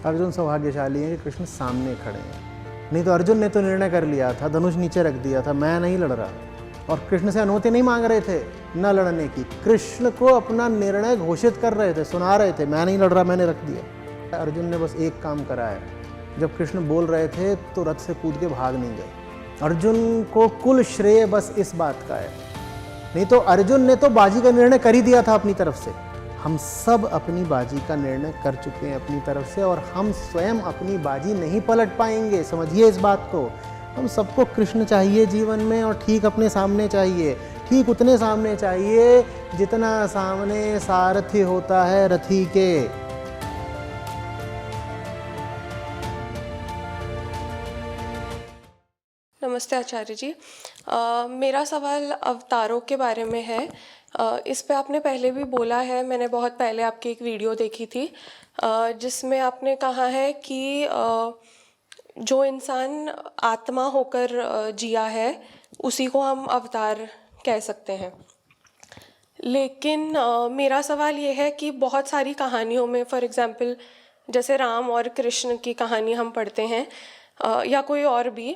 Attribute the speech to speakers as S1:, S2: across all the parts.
S1: अर्जुन सौभाग्यशाली है कि कृष्ण सामने खड़े हैं, नहीं तो अर्जुन ने तो निर्णय कर लिया था, धनुष नीचे रख दिया था, मैं नहीं लड़ रहा। और कृष्ण से अनुमति नहीं मांग रहे थे न लड़ने की, कृष्ण को अपना निर्णय घोषित कर रहे थे, सुना रहे थे, मैं नहीं लड़ रहा, मैंने रख दिया। अर्जुन ने बस एक काम करा है, जब कृष्ण बोल रहे थे तो रथ से कूद के भाग नहीं गए। अर्जुन को कुल श्रेय बस इस बात का है, नहीं तो अर्जुन ने तो बाजी का निर्णय कर ही दिया था अपनी तरफ से। हम सब अपनी बाजी का निर्णय कर चुके हैं अपनी तरफ से, और हम स्वयं अपनी बाजी नहीं पलट पाएंगे, समझिए इस बात को। हम सबको कृष्ण चाहिए जीवन में, और ठीक अपने सामने चाहिए, ठीक उतने सामने चाहिए जितना सामने सारथी होता है रथी के।
S2: नमस्ते आचार्य जी। मेरा सवाल अवतारों के बारे में है। इस पे आपने पहले भी बोला है, मैंने बहुत पहले आपकी एक वीडियो देखी थी जिसमें आपने कहा है कि जो इंसान आत्मा होकर जिया है उसी को हम अवतार कह सकते हैं। लेकिन मेरा सवाल ये है कि बहुत सारी कहानियों में, फॉर एग्जांपल जैसे राम और कृष्ण की कहानी हम पढ़ते हैं या कोई और भी,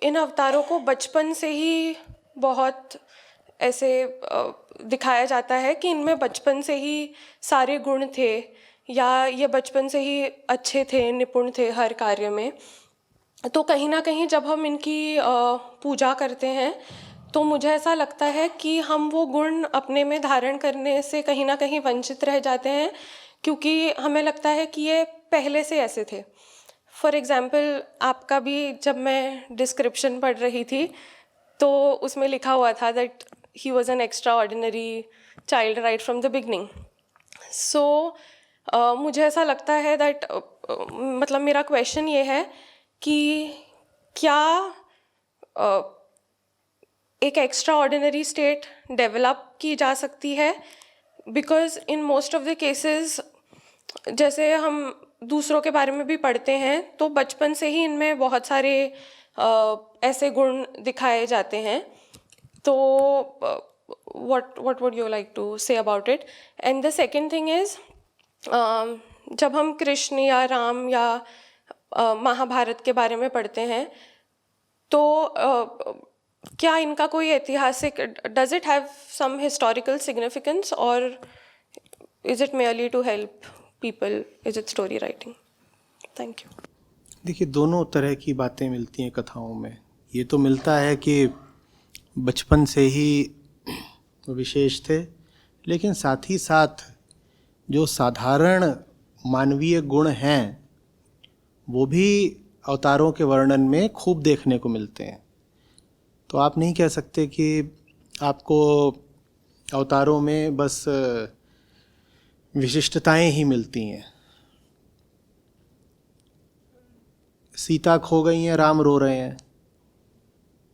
S2: इन अवतारों को बचपन से ही बहुत ऐसे दिखाया जाता है कि इनमें बचपन से ही सारे गुण थे, या ये बचपन से ही अच्छे थे, निपुण थे हर कार्य में। तो कहीं ना कहीं जब हम इनकी पूजा करते हैं तो मुझे ऐसा लगता है कि हम वो गुण अपने में धारण करने से कहीं ना कहीं वंचित रह जाते हैं, क्योंकि हमें लगता है कि ये पहले से ऐसे थे। फॉर एग्ज़ाम्पल आपका भी जब मैं डिस्क्रिप्शन पढ़ रही थी तो उसमें लिखा हुआ था that he was an extraordinary child right from the beginning. So मुझे ऐसा लगता है दैट मतलब मेरा क्वेश्चन ये है कि क्या एक एक्स्ट्रा ऑर्डिनरी स्टेट डेवलप की जा सकती है? Because in most of the cases जैसे हम दूसरों के बारे में भी पढ़ते हैं तो बचपन से ही इनमें बहुत सारे ऐसे गुण दिखाए जाते हैं। तो what would you like to say about it? And the second thing is, जब हम कृष्ण या राम या महाभारत के बारे में पढ़ते हैं तो क्या इनका कोई ऐतिहासिक, does it have some historical significance, और is it merely to help people, is it story writing? Thank you.
S1: देखिए, दोनों तरह की बातें मिलती हैं कथाओं में। ये तो मिलता है कि बचपन से ही विशेष थे, लेकिन साथ ही साथ जो साधारण मानवीय गुण हैं वो भी अवतारों के वर्णन में खूब देखने को मिलते हैं। तो आप नहीं कह सकते कि आपको अवतारों में बस विशिष्टताएं ही मिलती हैं। सीता खो गई हैं, राम रो रहे हैं,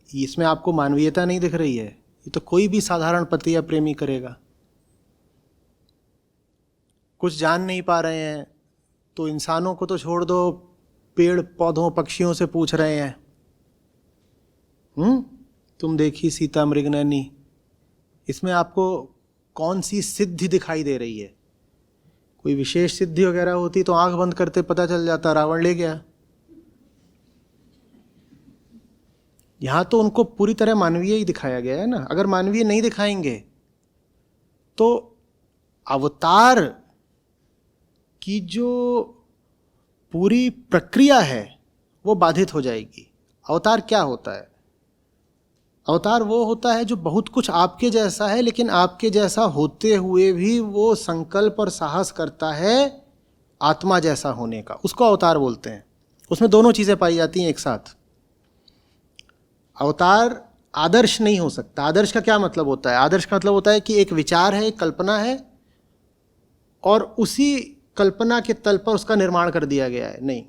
S1: इसमें आपको मानवीयता नहीं दिख रही है? ये तो कोई भी साधारण पति या प्रेमी करेगा। कुछ जान नहीं पा रहे हैं तो इंसानों को तो छोड़ दो, पेड़ पौधों पक्षियों से पूछ रहे हैं, तुम देखी सीता मृगनयनी, इसमें आपको कौन सी सिद्धि दिखाई दे रही है? कोई विशेष सिद्धि वगैरह होती तो आंख बंद करते पता चल जाता, रावण ले गया। यहां तो उनको पूरी तरह मानवीय ही दिखाया गया है ना। अगर मानवीय नहीं दिखाएंगे तो अवतार की जो पूरी प्रक्रिया है वो बाधित हो जाएगी। अवतार क्या होता है? अवतार वो होता है जो बहुत कुछ आपके जैसा है, लेकिन आपके जैसा होते हुए भी वो संकल्प और साहस करता है आत्मा जैसा होने का, उसको अवतार बोलते हैं। उसमें दोनों चीज़ें पाई जाती हैं एक साथ। अवतार आदर्श नहीं हो सकता। आदर्श का क्या मतलब होता है? आदर्श का मतलब होता है कि एक विचार है, एक कल्पना है, और उसी कल्पना के तल पर उसका निर्माण कर दिया गया है। नहीं,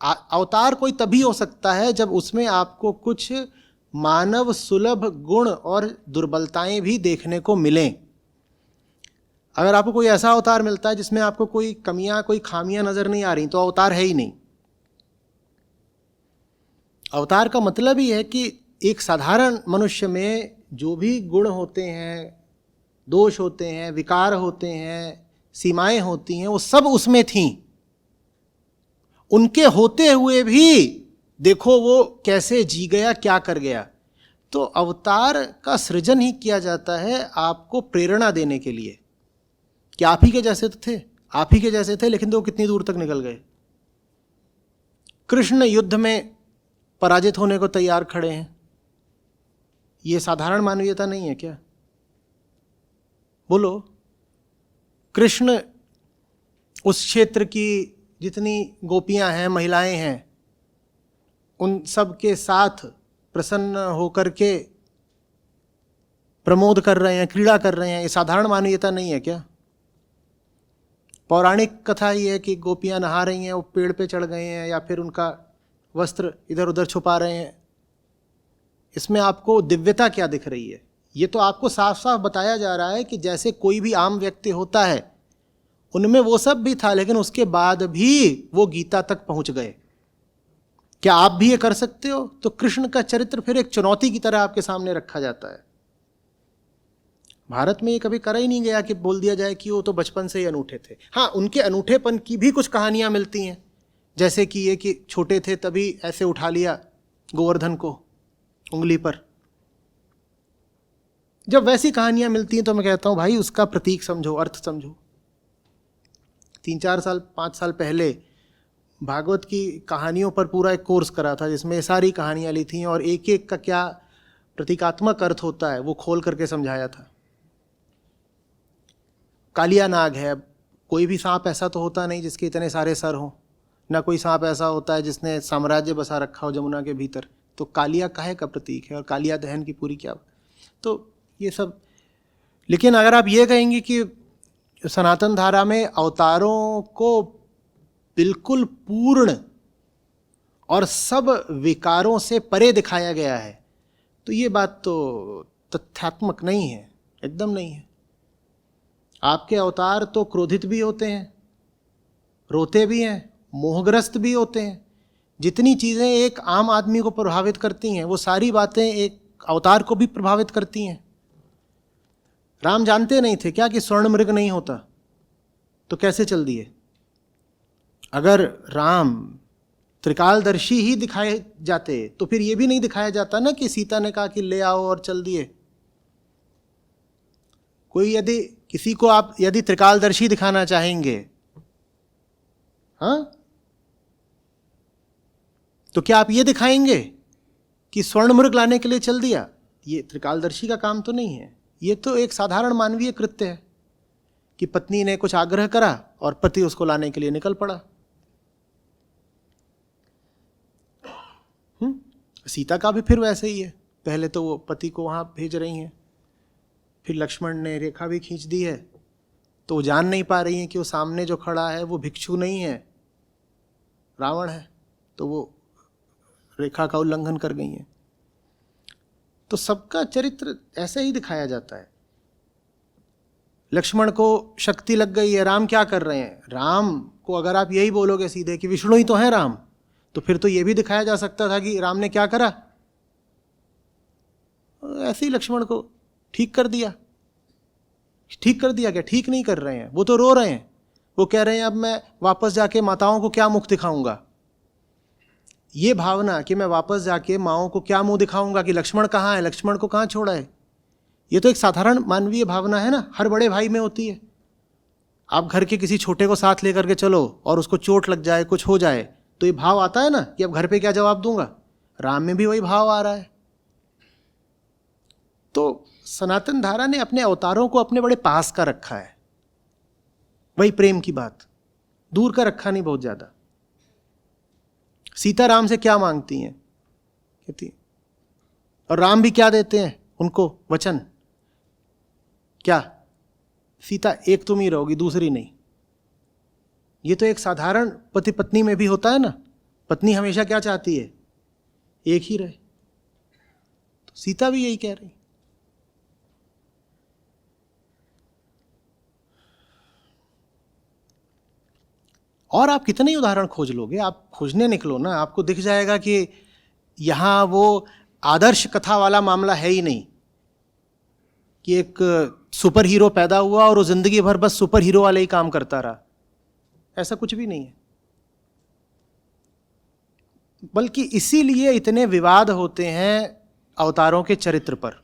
S1: अवतार कोई तभी हो सकता है जब उसमें आपको कुछ मानव सुलभ गुण और दुर्बलताएं भी देखने को मिलें। अगर आपको कोई ऐसा अवतार मिलता है जिसमें आपको कोई कमियां, कोई खामियां नजर नहीं आ रही, तो अवतार है ही नहीं। अवतार का मतलब ही है कि एक साधारण मनुष्य में जो भी गुण होते हैं, दोष होते हैं, विकार होते हैं, सीमाएं होती हैं वो सब उसमें थीं। उनके होते हुए भी देखो वो कैसे जी गया, क्या कर गया। तो अवतार का सृजन ही किया जाता है आपको प्रेरणा देने के लिए कि आप ही के जैसे तो थे, आप ही के जैसे थे, लेकिन तो कितनी दूर तक निकल गए। कृष्ण युद्ध में पराजित होने को तैयार खड़े हैं। ये साधारण मानवीयता नहीं है क्या? बोलो। कृष्ण उस क्षेत्र की जितनी गोपियां हैं, महिलाएं हैं, उन सब के साथ प्रसन्न होकर के प्रमोद कर रहे हैं, क्रीड़ा कर रहे हैं। ये साधारण मानवीयता नहीं है क्या? पौराणिक कथा ही है कि गोपियां नहा रही हैं, वो पेड़ पे चढ़ गए हैं या फिर उनका वस्त्र इधर उधर छुपा रहे हैं। इसमें आपको दिव्यता क्या दिख रही है? ये तो आपको साफ साफ बताया जा रहा है कि जैसे कोई भी आम व्यक्ति होता है, उनमें वो सब भी था, लेकिन उसके बाद भी वो गीता तक पहुंच गए। क्या आप भी ये कर सकते हो? तो कृष्ण का चरित्र फिर एक चुनौती की तरह आपके सामने रखा जाता है। भारत में ये कभी करा ही नहीं गया कि बोल दिया जाए कि वो तो बचपन से ही अनूठे थे। हाँ, उनके अनूठेपन की भी कुछ कहानियां मिलती हैं, जैसे कि ये कि छोटे थे तभी ऐसे उठा लिया गोवर्धन को उंगली पर। जब वैसी कहानियां मिलती हैं तो मैं कहता हूं भाई उसका प्रतीक समझो, अर्थ समझो। 3-4 साल 5 साल पहले भागवत की कहानियों पर पूरा एक कोर्स करा था, जिसमें सारी कहानियां ली थी और एक एक का क्या प्रतीकात्मक अर्थ होता है वो खोल करके समझाया था। कालिया नाग है, कोई भी सांप ऐसा तो होता नहीं जिसके इतने सारे सर हों, ना कोई सांप ऐसा होता है जिसने साम्राज्य बसा रखा हो जमुना के भीतर। तो कालिया काहे का प्रतीक है और कालिया दहन की पूरी क्या, तो ये सब। लेकिन अगर आप ये कहेंगे कि सनातन धारा में अवतारों को बिल्कुल पूर्ण और सब विकारों से परे दिखाया गया है, तो ये बात तो तथ्यात्मक नहीं है, एकदम नहीं है। आपके अवतार तो क्रोधित भी होते हैं, रोते भी हैं, मोहग्रस्त भी होते हैं। जितनी चीज़ें एक आम आदमी को प्रभावित करती हैं वो सारी बातें एक अवतार को भी प्रभावित करती हैं। राम जानते नहीं थे क्या कि स्वर्ण मृग नहीं होता, तो कैसे चल दिए? अगर राम त्रिकालदर्शी ही दिखाए जाते तो फिर ये भी नहीं दिखाया जाता ना कि सीता ने कहा कि ले आओ और चल दिए। कोई यदि किसी को आप यदि त्रिकालदर्शी दिखाना चाहेंगे, हाँ, तो क्या आप ये दिखाएंगे कि स्वर्ण मृग लाने के लिए चल दिया? ये त्रिकालदर्शी का काम तो नहीं है। ये तो एक साधारण मानवीय कृत्य है कि पत्नी ने कुछ आग्रह करा और पति उसको लाने के लिए निकल पड़ा। सीता का भी फिर वैसे ही है। पहले तो वो पति को वहां भेज रही हैं, फिर लक्ष्मण ने रेखा भी खींच दी है, तो वो जान नहीं पा रही हैं कि वो सामने जो खड़ा है वो भिक्षु नहीं है, रावण है, तो वो रेखा का उल्लंघन कर गई हैं। तो सबका चरित्र ऐसे ही दिखाया जाता है। लक्ष्मण को शक्ति लग गई है, राम क्या कर रहे हैं? राम को अगर आप यही बोलोगे सीधे कि विष्णु ही तो है राम, तो फिर तो ये भी दिखाया जा सकता था कि राम ने क्या करा, ऐसे ही लक्ष्मण को ठीक कर दिया। ठीक कर दिया क्या? ठीक नहीं कर रहे हैं, वो तो रो रहे हैं। वो कह रहे हैं अब मैं वापस जाके माताओं को क्या मुख दिखाऊंगा। ये भावना कि मैं वापस जाके माओं को क्या मुंह दिखाऊंगा कि लक्ष्मण कहाँ है, लक्ष्मण को कहाँ छोड़ा है, ये तो एक साधारण मानवीय भावना है ना, हर बड़े भाई में होती है। आप घर के किसी छोटे को साथ लेकर के चलो और उसको चोट लग जाए, कुछ हो जाए, तो ये भाव आता है ना कि अब घर पे क्या जवाब दूंगा। राम में भी वही भाव आ रहा है। तो सनातन धारा ने अपने अवतारों को अपने बड़े पास का रखा है, वही प्रेम की बात, दूर का रखा नहीं बहुत ज्यादा। सीता राम से क्या मांगती हैं, कहती, और राम भी क्या देते हैं उनको वचन, क्या? सीता एक तुम ही रहोगी, दूसरी नहीं। ये तो एक साधारण पति पत्नी में भी होता है ना। पत्नी हमेशा क्या चाहती है? एक ही रहे। तो सीता भी यही कह रही। और आप कितने ही उदाहरण खोज लोगे, आप खोजने निकलो ना, आपको दिख जाएगा कि यहां वो आदर्श कथा वाला मामला है ही नहीं कि एक सुपर हीरो पैदा हुआ और वो जिंदगी भर बस सुपर हीरो वाले ही काम करता रहा, ऐसा कुछ भी नहीं है। बल्कि इसीलिए इतने विवाद होते हैं अवतारों के चरित्र पर,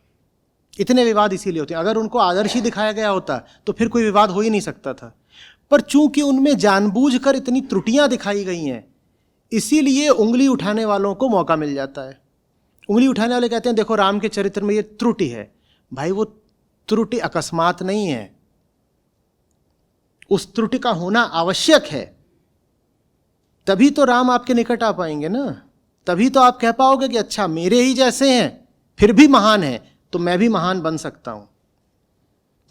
S1: इतने विवाद इसीलिए होते हैं। अगर उनको आदर्श ही दिखाया गया होता तो फिर कोई विवाद हो ही नहीं सकता था। पर चूंकि उनमें जानबूझकर इतनी त्रुटियां दिखाई गई हैं, इसीलिए उंगली उठाने वालों को मौका मिल जाता है। उंगली उठाने वाले कहते हैं देखो राम के चरित्र में ये त्रुटि है। भाई वो त्रुटि अकस्मात नहीं है, उस त्रुटि का होना आवश्यक है, तभी तो राम आपके निकट आ पाएंगे ना। तभी तो आप कह पाओगे कि अच्छा मेरे ही जैसे हैं फिर भी महान है, तो मैं भी महान बन सकता हूं।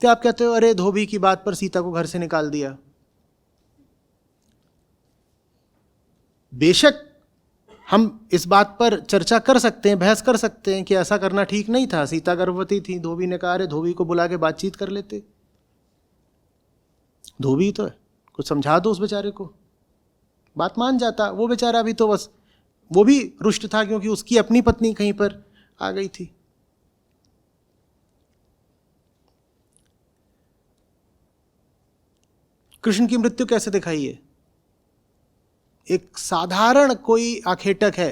S1: तो आप कहते हो अरे धोबी की बात पर सीता को घर से निकाल दिया। बेशक हम इस बात पर चर्चा कर सकते हैं, बहस कर सकते हैं कि ऐसा करना ठीक नहीं था, सीता गर्भवती थी। धोबी ने कहा अरे धोबी को बुला के बातचीत कर लेते, धोबी तो है, कुछ समझा दो उस बेचारे को, बात मान जाता। वो बेचारा भी तो बस वो भी रुष्ट था क्योंकि उसकी अपनी पत्नी कहीं पर आ गई थी। कृष्ण की मृत्यु कैसे दिखाई है? एक साधारण कोई आखेटक है,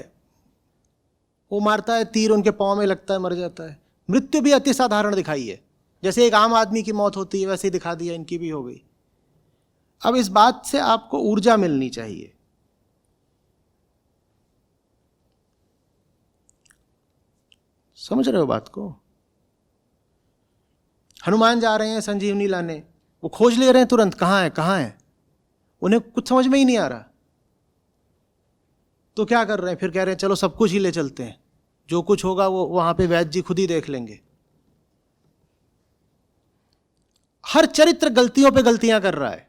S1: वो मारता है, तीर उनके पांव में लगता है, मर जाता है। मृत्यु भी अति साधारण दिखाई है, जैसे एक आम आदमी की मौत होती है वैसे ही दिखा दिया, इनकी भी हो गई। अब इस बात से आपको ऊर्जा मिलनी चाहिए। समझ रहे हो बात को? हनुमान जा रहे हैं संजीवनी लाने, वो खोज ले रहे हैं तुरंत, कहां है कहां है, उन्हें कुछ समझ में ही नहीं आ रहा। तो क्या कर रहे हैं, फिर कह रहे हैं चलो सब कुछ ही ले चलते हैं, जो कुछ होगा वो वहां पे वैद्य जी खुद ही देख लेंगे। हर चरित्र गलतियों पे गलतियां कर रहा है।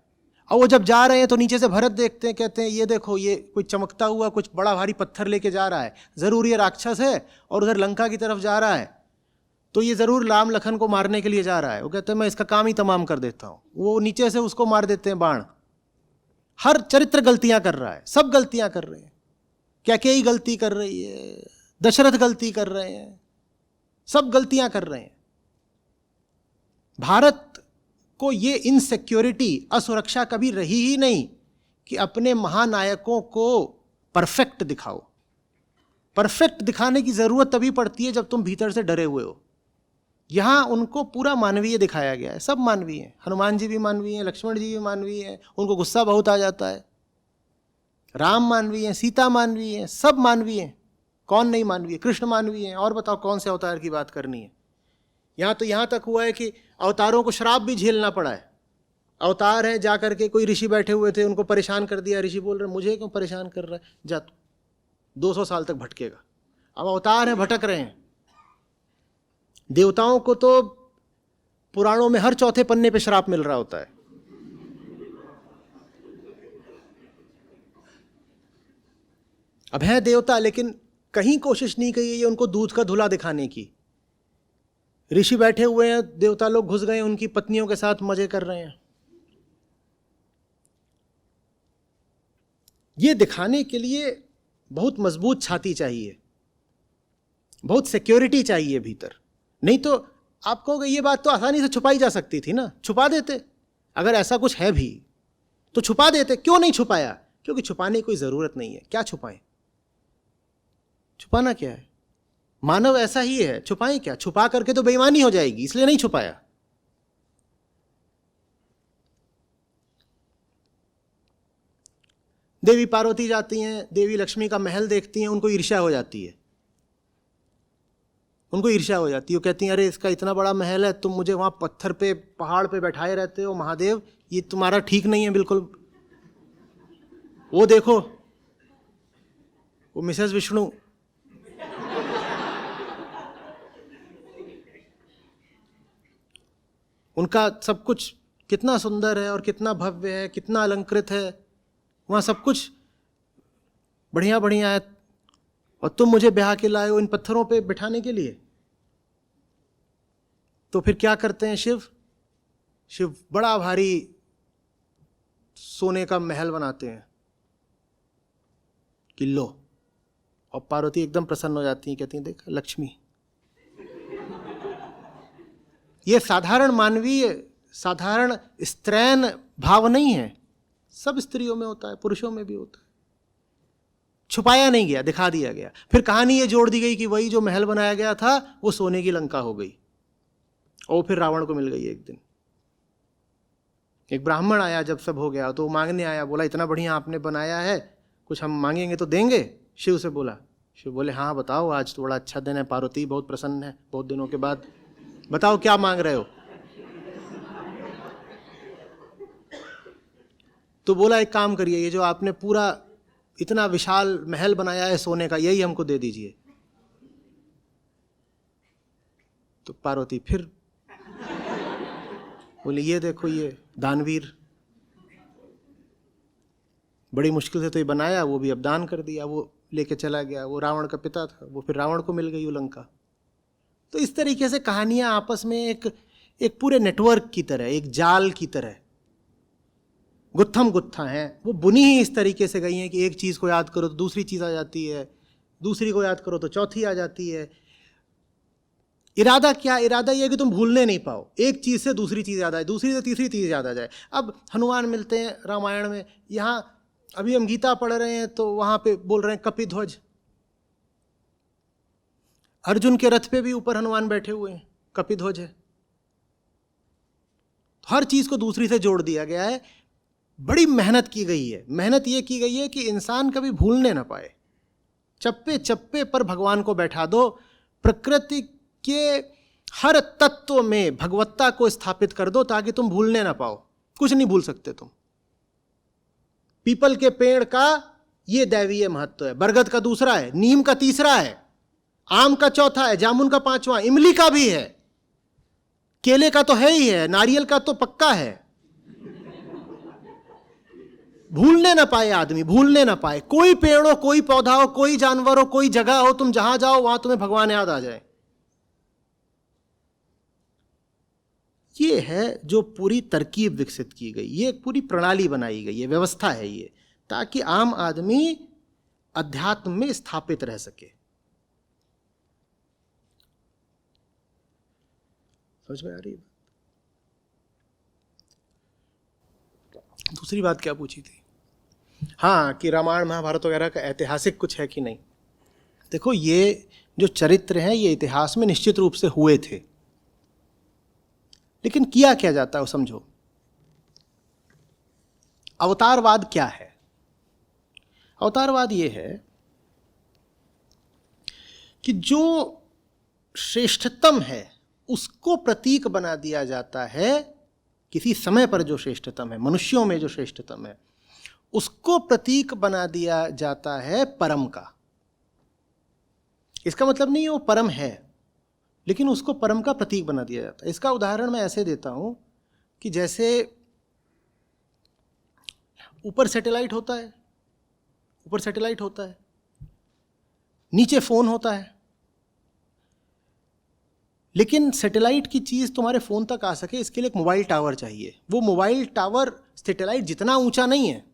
S1: और वो जब जा रहे हैं तो नीचे से भरत देखते हैं, कहते हैं ये देखो ये कोई चमकता हुआ कुछ बड़ा भारी पत्थर लेके जा रहा है, जरूर ये राक्षस है और उधर लंका की तरफ जा रहा है, तो ये जरूर राम लखन को मारने के लिए जा रहा है। वो कहते हैं मैं इसका काम ही तमाम कर देता हूं। वो नीचे से उसको मार देते हैं बाण। हर चरित्र गलतियां कर रहा है, सब गलतियां कर रहे हैं। कैकेयी गलती कर रही है, दशरथ गलती कर रहे हैं, सब गलतियां कर रहे हैं। भारत को ये इनसिक्योरिटी, असुरक्षा कभी रही ही नहीं कि अपने महानायकों को परफेक्ट दिखाओ। परफेक्ट दिखाने की जरूरत तभी पड़ती है जब तुम भीतर से डरे हुए हो। यहां उनको पूरा मानवीय दिखाया गया है, सब मानवीय हैं। हनुमान जी भी मानवीय हैं, लक्ष्मण जी भी मानवीय हैं, उनको गुस्सा बहुत आ जाता है। राम मानवीय हैं, सीता मानवीय हैं, सब मानवीय हैं। कौन नहीं मानवीय? कृष्ण मानवीय हैं। और बताओ कौन से अवतार की बात करनी है? यहां तक हुआ है कि अवतारों को श्राप भी झेलना पड़ा है। अवतार है, जा करके कोई ऋषि बैठे हुए थे, उनको परेशान कर दिया। ऋषि बोल रहे मुझे क्यों परेशान कर रहा है, जा 200 साल तक भटकेगा। अब अवतार है, भटक रहे हैं। देवताओं को तो पुराणों में हर चौथे पन्ने पे श्राप मिल रहा होता है। अब है देवता, लेकिन कहीं कोशिश नहीं की है उनको दूध का धुला दिखाने की। ऋषि बैठे हुए हैं, देवता लोग घुस गए, उनकी पत्नियों के साथ मजे कर रहे हैं। ये दिखाने के लिए बहुत मजबूत छाती चाहिए, बहुत सिक्योरिटी चाहिए भीतर। नहीं तो आप कहोगे ये बात तो आसानी से छुपाई जा सकती थी ना, छुपा देते। अगर ऐसा कुछ है भी तो छुपा देते। क्यों नहीं छुपाया? क्योंकि छुपाने की कोई जरूरत नहीं है। क्या छुपाएं? छुपाना क्या है? मानव ऐसा ही है, छुपाएं क्या? छुपा करके तो बेईमानी हो जाएगी, इसलिए नहीं छुपाया। देवी पार्वती जाती हैं, देवी लक्ष्मी का महल देखती हैं, उनको ईर्ष्या हो जाती है। उनको ईर्ष्या हो जाती है। वो कहती हैं अरे इसका इतना बड़ा महल है, तुम मुझे वहां पत्थर पे पहाड़ पे बैठाए रहते हो, महादेव ये तुम्हारा ठीक नहीं है बिल्कुल। वो देखो वो मिसेस विष्णु, उनका सब कुछ कितना सुंदर है और कितना भव्य है, कितना अलंकृत है, वहाँ सब कुछ बढ़िया बढ़िया है, और तुम मुझे ब्याह के लाए हो इन पत्थरों पे बिठाने के लिए। तो फिर क्या करते हैं शिव? शिव बड़ा भारी सोने का महल बनाते हैं कि लो, और पार्वती एकदम प्रसन्न हो जाती है, कहती हैं देख लक्ष्मी, ये साधारण मानवीय, साधारण स्त्रैन भाव नहीं है, सब स्त्रियों में होता है, पुरुषों में भी होता है। छुपाया नहीं गया, दिखा दिया गया। फिर कहानी ये जोड़ दी गई कि वही जो महल बनाया गया था वो सोने की लंका हो गई, और फिर रावण को मिल गई एक दिन। एक ब्राह्मण आया, जब सब हो गया तो वो मांगने आया, बोला इतना बढ़िया आपने बनाया है, कुछ हम मांगेंगे तो देंगे? शिव से बोला। शिव बोले हाँ बताओ, आज तो बड़ा अच्छा दिन है, पार्वती बहुत प्रसन्न है बहुत दिनों के बाद, बताओ क्या मांग रहे हो? तो बोला एक काम करिए, ये जो आपने पूरा इतना विशाल महल बनाया है सोने का, यही हमको दे दीजिए। तो पार्वती फिर बोले ये देखो, ये दानवीर, बड़ी मुश्किल से तो ये बनाया, वो भी अब दान कर दिया, वो लेके चला गया, वो रावण का पिता था, वो फिर रावण को मिल गई वो लंका। तो इस तरीके से कहानियां आपस में एक पूरे नेटवर्क की तरह, एक जाल की तरह गुत्थम गुत्था हैं। वो बुनी ही इस तरीके से गई हैं कि एक चीज़ को याद करो तो दूसरी चीज़ आ जाती है, दूसरी को याद करो तो चौथी आ जाती है। इरादा क्या? इरादा यह है कि तुम भूलने नहीं पाओ, एक चीज़ से दूसरी चीज़ याद आए, दूसरी से तीसरी चीज़ याद आ जाए। अब हनुमान मिलते हैं रामायण में, यहाँ अभी हम गीता पढ़ रहे हैं तो वहाँ पे बोल रहे हैं कपिध्वज, अर्जुन के रथ पे भी ऊपर हनुमान बैठे हुए हैं, कपिध्वज है। हर चीज़ को दूसरी से जोड़ दिया गया है। बड़ी मेहनत की गई है। मेहनत ये की गई है कि इंसान कभी भूलने ना पाए। चप्पे चप्पे पर भगवान को बैठा दो, प्रकृति के हर तत्व में भगवत्ता को स्थापित कर दो ताकि तुम भूलने ना पाओ। कुछ नहीं भूल सकते तुम। पीपल के पेड़ का ये दैवीय महत्व है, बरगद का दूसरा है, नीम का तीसरा है, आम का चौथा है, जामुन का पांचवा, इमली का भी है, केले का तो है ही है, नारियल का तो पक्का है। भूलने ना पाए आदमी, भूलने ना पाए। कोई पेड़ हो, कोई पौधा हो, कोई जानवर हो, कोई जगह हो, तुम जहां जाओ वहां तुम्हें भगवान याद आ जाए। ये है जो पूरी तरकीब विकसित की गई, ये एक पूरी प्रणाली बनाई गई है, व्यवस्था है ये, ताकि आम आदमी अध्यात्म में स्थापित रह सके। समझ में आ रही है? दूसरी बात क्या पूछी थी? हाँ, कि रामायण महाभारत वगैरह का ऐतिहासिक कुछ है कि नहीं। देखो, ये जो चरित्र हैं ये इतिहास में निश्चित रूप से हुए थे, लेकिन किया क्या जाता है वो समझो। अवतारवाद क्या है? अवतारवाद ये है कि जो श्रेष्ठतम है उसको प्रतीक बना दिया जाता है। किसी समय पर जो श्रेष्ठतम है, मनुष्यों में जो श्रेष्ठतम है, उसको प्रतीक बना दिया जाता है परम का। इसका मतलब नहीं है वो परम है, लेकिन उसको परम का प्रतीक बना दिया जाता है। इसका उदाहरण मैं ऐसे देता हूं कि जैसे ऊपर सैटेलाइट होता है, ऊपर सैटेलाइट होता है, नीचे फोन होता है, लेकिन सैटेलाइट की चीज तुम्हारे फोन तक आ सके इसके लिए एक मोबाइल टावर चाहिए। वो मोबाइल टावर सैटेलाइट जितना ऊंचा नहीं है,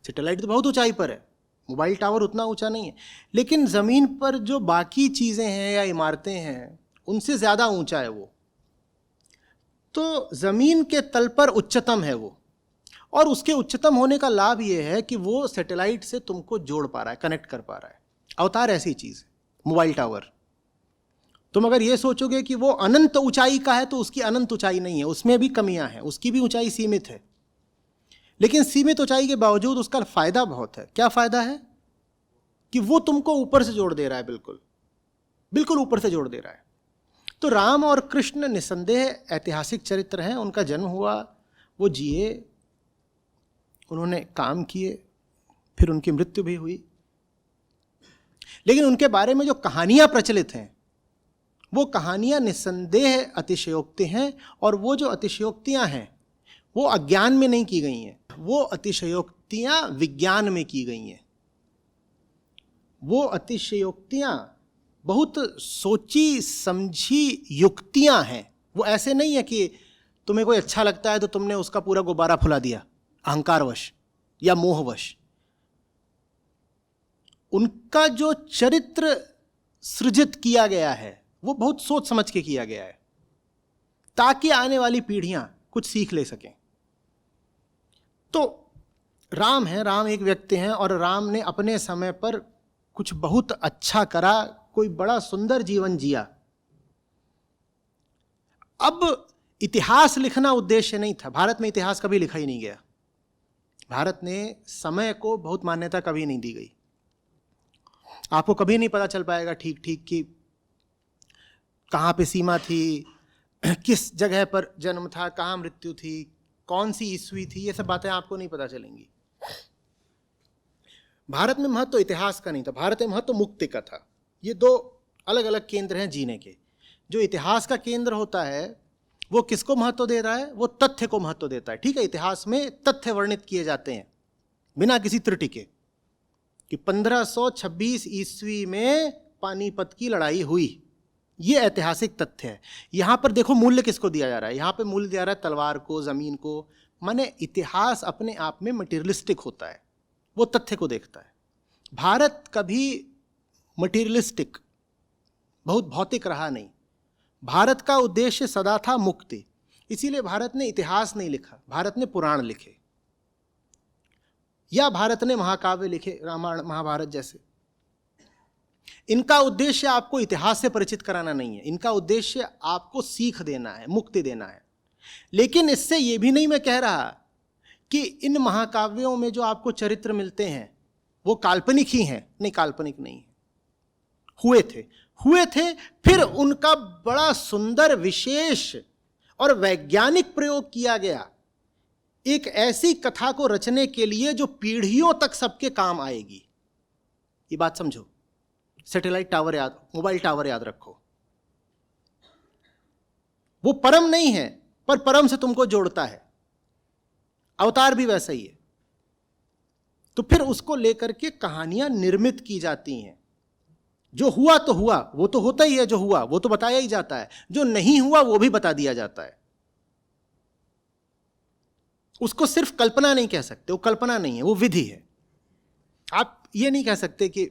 S1: सैटेलाइट तो बहुत ऊंचाई पर है, मोबाइल टावर उतना ऊंचा नहीं है, लेकिन जमीन पर जो बाकी चीजें हैं या इमारतें हैं उनसे ज्यादा ऊंचा है वो। तो जमीन के तल पर उच्चतम है वो, और उसके उच्चतम होने का लाभ ये है कि वो सैटेलाइट से तुमको जोड़ पा रहा है, कनेक्ट कर पा रहा है। अवतार ऐसी चीज है, मोबाइल टावर। तुम अगर ये सोचोगे कि वो अनंत ऊंचाई का है तो उसकी अनंत ऊंचाई नहीं है, उसमें भी कमियां हैं, उसकी भी ऊंचाई सीमित है, लेकिन सीमित ऊंचाई के बावजूद उसका फायदा बहुत है। क्या फायदा है? कि वो तुमको ऊपर से जोड़ दे रहा है, बिल्कुल बिल्कुल ऊपर से जोड़ दे रहा है। तो राम और कृष्ण निसंदेह ऐतिहासिक चरित्र हैं। उनका जन्म हुआ, वो जिए, उन्होंने काम किए, फिर उनकी मृत्यु भी हुई, लेकिन उनके बारे में जो कहानियां प्रचलित हैं वो कहानियां निसंदेह अतिशयोक्ति हैं, और वो जो अतिशयोक्तियां हैं वो अज्ञान में नहीं की गई हैं, वो अतिशयोक्तियां विज्ञान में की गई हैं। वो अतिशयोक्तियां बहुत सोची समझी युक्तियां हैं। वो ऐसे नहीं है कि तुम्हें कोई अच्छा लगता है तो तुमने उसका पूरा गुब्बारा फुला दिया अहंकारवश या मोहवश। उनका जो चरित्र सृजित किया गया है वो बहुत सोच समझ के किया गया है। ताकि आने वाली पीढ़ियां कुछ सीख ले सकें। तो राम है, राम एक व्यक्ति हैं और राम ने अपने समय पर कुछ बहुत अच्छा करा, कोई बड़ा सुंदर जीवन जिया। अब इतिहास लिखना उद्देश्य नहीं था। भारत में इतिहास कभी लिखा ही नहीं गया। भारत ने समय को बहुत मान्यता कभी नहीं दी गई। आपको कभी नहीं पता चल पाएगा ठीक ठीक कि कहाँ पे सीमा थी, किस जगह पर जन्म था, कहाँ मृत्यु थी, कौन सी ईस्वी थी, ये सब बातें आपको नहीं पता चलेंगी। भारत में महत्व इतिहास का नहीं था, भारत में महत्व मुक्ति का था। ये दो अलग अलग केंद्र हैं जीने के। जो इतिहास का केंद्र होता है वो किसको महत्व दे रहा है? वो तथ्य को महत्व देता है। ठीक है, इतिहास में तथ्य वर्णित किए जाते हैं बिना किसी त्रुटि के कि 1526 ईस्वी में पानीपत की लड़ाई हुई। ये ऐतिहासिक तथ्य है। यहां पर देखो मूल्य किसको दिया जा रहा है। यहां पे मूल्य दिया जा रहा है तलवार को, जमीन को। माने इतिहास अपने आप में मटेरियलिस्टिक होता है, वो तथ्य को देखता है। भारत कभी मटेरियलिस्टिक, बहुत भौतिक रहा नहीं। भारत का उद्देश्य सदा था मुक्ति। इसीलिए भारत ने इतिहास नहीं लिखा, भारत ने पुराण लिखे, या भारत ने महाकाव्य लिखे, रामायण महाभारत जैसे। इनका उद्देश्य आपको इतिहास से परिचित कराना नहीं है, इनका उद्देश्य आपको सीख देना है, मुक्ति देना है। लेकिन इससे यह भी नहीं मैं कह रहा कि इन महाकाव्यों में जो आपको चरित्र मिलते हैं वो काल्पनिक ही हैं। नहीं, काल्पनिक नहीं है, हुए थे। फिर उनका बड़ा सुंदर, विशेष और वैज्ञानिक प्रयोग किया गया एक ऐसी कथा को रचने के लिए जो पीढ़ियों तक सबके काम आएगी। ये बात समझो। सैटेलाइट टावर याद, मोबाइल टावर याद रखो। वो परम नहीं है पर परम से तुमको जोड़ता है। अवतार भी वैसा ही है। तो फिर उसको लेकर के कहानियां निर्मित की जाती हैं। जो हुआ तो हुआ, वो तो होता ही है। जो हुआ वो तो बताया ही जाता है, जो नहीं हुआ वो भी बता दिया जाता है। उसको सिर्फ कल्पना नहीं कह सकते, वो कल्पना नहीं है, वो विधि है। आप ये नहीं कह सकते कि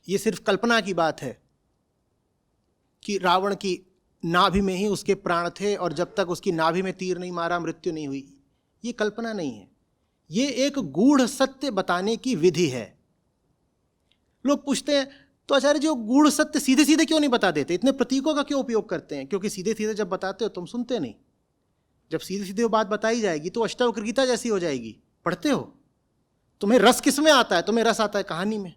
S1: ये सिर्फ कल्पना की बात है कि रावण की नाभि में ही उसके प्राण थे और जब तक उसकी नाभि में तीर नहीं मारा मृत्यु नहीं हुई। ये कल्पना नहीं है, ये एक गूढ़ सत्य बताने की विधि है। लोग पूछते हैं तो आचार्य जी वो गूढ़ सत्य सीधे सीधे क्यों नहीं बता देते, इतने प्रतीकों का क्यों उपयोग करते हैं? क्योंकि सीधे सीधे जब बताते हो तुम सुनते नहीं। जब सीधे सीधे वो बात बताई जाएगी तो अष्टावक्र गीता जैसी हो जाएगी। पढ़ते हो, तुम्हें रस किस में आता है? तुम्हें रस आता है कहानी में।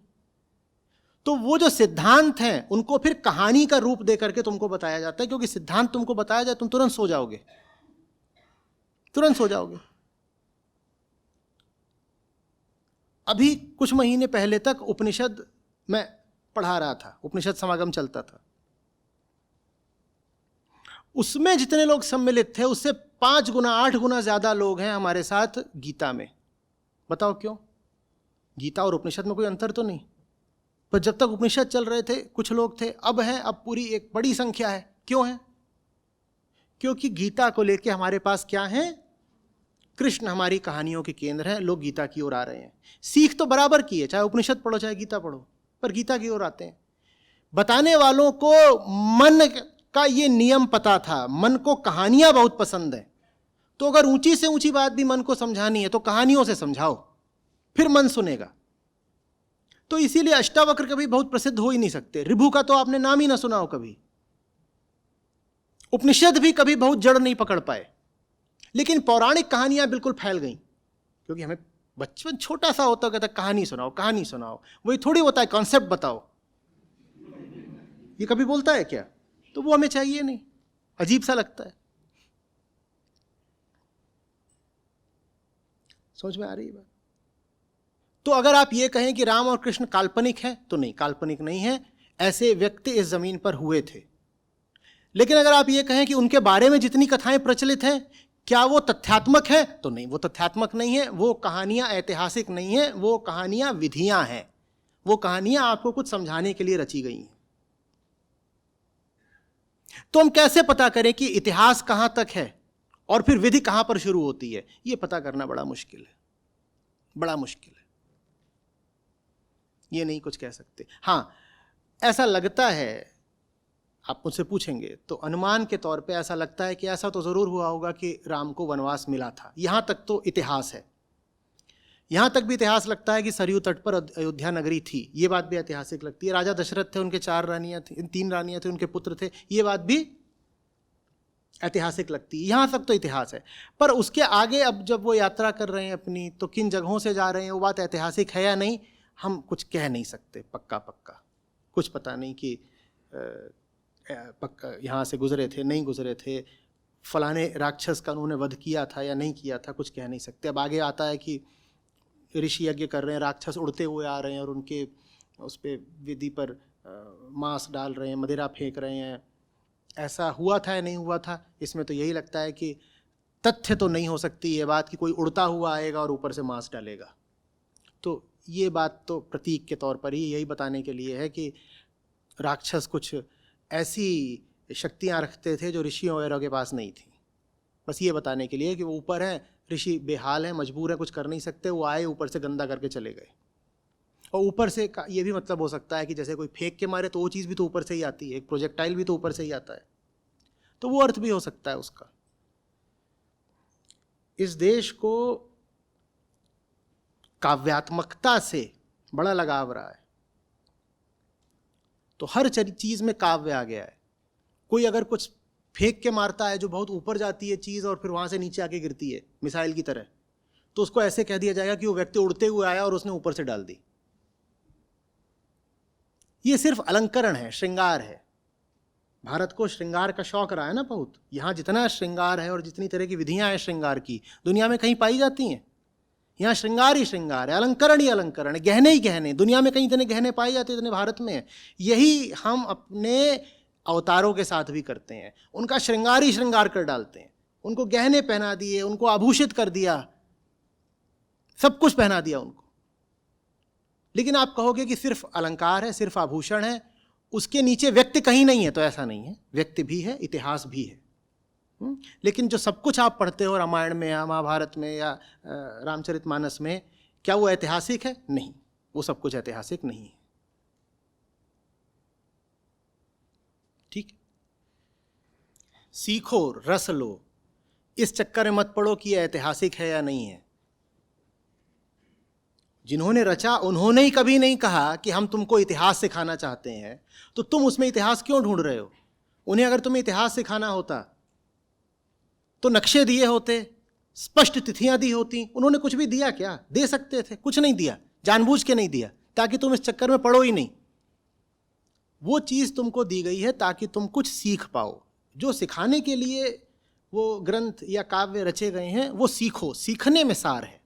S1: तो वो जो सिद्धांत हैं उनको फिर कहानी का रूप दे करके तुमको बताया जाता है, क्योंकि सिद्धांत तुमको बताया जाए तुम तुरंत सो जाओगे, तुरंत सो जाओगे। अभी कुछ महीने पहले तक उपनिषद मैं पढ़ा रहा था, उपनिषद समागम चलता था। उसमें जितने लोग सम्मिलित थे उससे 5 गुना 8 गुना ज्यादा लोग हैं हमारे साथ गीता में। बताओ क्यों? गीता और उपनिषद में कोई अंतर तो नहीं, पर जब तक उपनिषद चल रहे थे कुछ लोग थे, अब है, अब पूरी एक बड़ी संख्या है। क्यों है? क्योंकि गीता को लेके हमारे पास क्या है? कृष्ण हमारी कहानियों के केंद्र है। लोग गीता की ओर आ रहे हैं। सीख तो बराबर की है, चाहे उपनिषद पढ़ो चाहे गीता पढ़ो, पर गीता की ओर आते हैं। बताने वालों को मन का ये नियम पता था, मन को कहानियां बहुत पसंद है। तो अगर ऊंची से ऊंची बात भी मन को समझानी है तो कहानियों से समझाओ, फिर मन सुनेगा। तो इसीलिए अष्टावक्र कभी बहुत प्रसिद्ध हो ही नहीं सकते। ऋभु का तो आपने नाम ही ना सुना हो कभी। उपनिषद भी कभी बहुत जड़ नहीं पकड़ पाए। लेकिन पौराणिक कहानियां बिल्कुल फैल गईं, क्योंकि हमें बचपन छोटा सा होता कहता कहानी सुनाओ, कहानी सुनाओ। वही थोड़ी होता है कॉन्सेप्ट बताओ। ये कभी बोलता है क्या? तो वो हमें चाहिए नहीं, अजीब सा लगता है। समझ में आ रही है बात? तो अगर आप ये कहें कि राम और कृष्ण काल्पनिक हैं तो नहीं, काल्पनिक नहीं है। ऐसे व्यक्ति इस जमीन पर हुए थे। लेकिन अगर आप ये कहें कि उनके बारे में जितनी कथाएं प्रचलित हैं क्या वो तथ्यात्मक है, तो नहीं, वो तथ्यात्मक नहीं है। वो कहानियां ऐतिहासिक नहीं है, वो कहानियां विधियां हैं। वो कहानियां आपको कुछ समझाने के लिए रची गई हैं। तो हम कैसे पता करें कि इतिहास कहां तक है और फिर विधि कहां पर शुरू होती है? यह पता करना बड़ा मुश्किल है, बड़ा मुश्किल है। ये नहीं कुछ कह सकते। हां, ऐसा लगता है, आप मुझसे पूछेंगे तो अनुमान के तौर पे ऐसा लगता है कि ऐसा तो ज़रूर हुआ होगा कि राम को वनवास मिला था। यहाँ तक तो इतिहास है, यहाँ तक भी इतिहास लगता है कि सरयू तट पर अयोध्या नगरी थी, ये बात भी ऐतिहासिक लगती है। राजा दशरथ थे, उनके 4 रानियाँ थी, 3 रानियाँ थी, उनके पुत्र थे, ये बात भी ऐतिहासिक लगती है। यहाँ तक तो इतिहास है। पर उसके आगे अब जब वो यात्रा कर रहे हैं अपनी, तो किन जगहों से जा रहे हैं वो बात ऐतिहासिक है या नहीं, हम कुछ कह नहीं सकते पक्का। कुछ पता नहीं कि पक्का यहाँ से गुजरे थे, नहीं गुजरे थे, फलाने राक्षस का उन्होंने वध किया था या नहीं किया था, कुछ कह नहीं सकते। अब आगे आता है कि ऋषि यज्ञ कर रहे हैं, राक्षस उड़ते हुए आ रहे हैं और उनके उस पर विधि पर मांस डाल रहे हैं, मदिरा फेंक रहे हैं। ऐसा हुआ था या नहीं हुआ था, इसमें तो यही लगता है कि तथ्य तो नहीं हो सकती ये बात कि कोई उड़ता हुआ आएगा और ऊपर से मांस डालेगा। तो ये बात तो प्रतीक के तौर पर ही यही बताने के लिए है कि राक्षस कुछ ऐसी शक्तियाँ रखते थे जो ऋषियों वगैरह के पास नहीं थी। बस ये बताने के लिए कि वो ऊपर हैं, ऋषि बेहाल हैं, मजबूर हैं, कुछ कर नहीं सकते, वो आए ऊपर से गंदा करके चले गए। और ऊपर से का ये भी मतलब हो सकता है कि जैसे कोई फेंक के मारे तो वो चीज़ भी तो ऊपर से ही आती है, एक प्रोजेक्टाइल भी तो ऊपर से ही आता है, तो वो अर्थ भी हो सकता है उसका। इस देश को काव्यात्मकता से बड़ा लगाव रहा है, तो हर चीज़ में काव्य आ गया है। कोई अगर कुछ फेंक के मारता है जो बहुत ऊपर जाती है चीज़ और फिर वहाँ से नीचे आके गिरती है मिसाइल की तरह, तो उसको ऐसे कह दिया जाएगा कि वो व्यक्ति उड़ते हुए आया और उसने ऊपर से डाल दी। ये सिर्फ अलंकरण है, श्रृंगार है। भारत को श्रृंगार का शौक रहा है ना बहुत। यहाँ जितना श्रृंगार है और जितनी तरह की विधियाँ हैं श्रृंगार की, दुनिया में कहीं पाई जाती हैं? यहाँ श्रृंगार ही श्रृंगार है, अलंकरण ही अलंकरण है, गहने ही गहने। दुनिया में कहीं इतने गहने पाए जाते हैं, इतने भारत में है। यही हम अपने अवतारों के साथ भी करते हैं, उनका श्रृंगार ही श्रृंगार कर डालते हैं। उनको गहने पहना दिए, उनको आभूषित कर दिया, सब कुछ पहना दिया उनको। लेकिन आप कहोगे कि सिर्फ अलंकार है, सिर्फ आभूषण है, उसके नीचे व्यक्ति कहीं नहीं है, तो ऐसा नहीं है। व्यक्ति भी है, इतिहास भी है। लेकिन जो सब कुछ आप पढ़ते हो रामायण में या महाभारत में या रामचरितमानस में, क्या वो ऐतिहासिक है? नहीं, वो सब कुछ ऐतिहासिक नहीं है। ठीक, सीखो, रस लो, इस चक्कर में मत पड़ो कि यह ऐतिहासिक है या नहीं है। जिन्होंने रचा उन्होंने ही कभी नहीं कहा कि हम तुमको इतिहास सिखाना चाहते हैं, तो तुम उसमें इतिहास क्यों ढूंढ रहे हो? उन्हें अगर तुम्हें इतिहास सिखाना होता तो नक्शे दिए होते, स्पष्ट तिथियां दी होती। उन्होंने कुछ भी दिया क्या? दे सकते थे, कुछ नहीं दिया, जानबूझ के नहीं दिया, ताकि तुम इस चक्कर में पड़ो ही नहीं। वो चीज़ तुमको दी गई है ताकि तुम कुछ सीख पाओ। जो सिखाने के लिए वो ग्रंथ या काव्य रचे गए हैं वो सीखो, सीखने में सार है।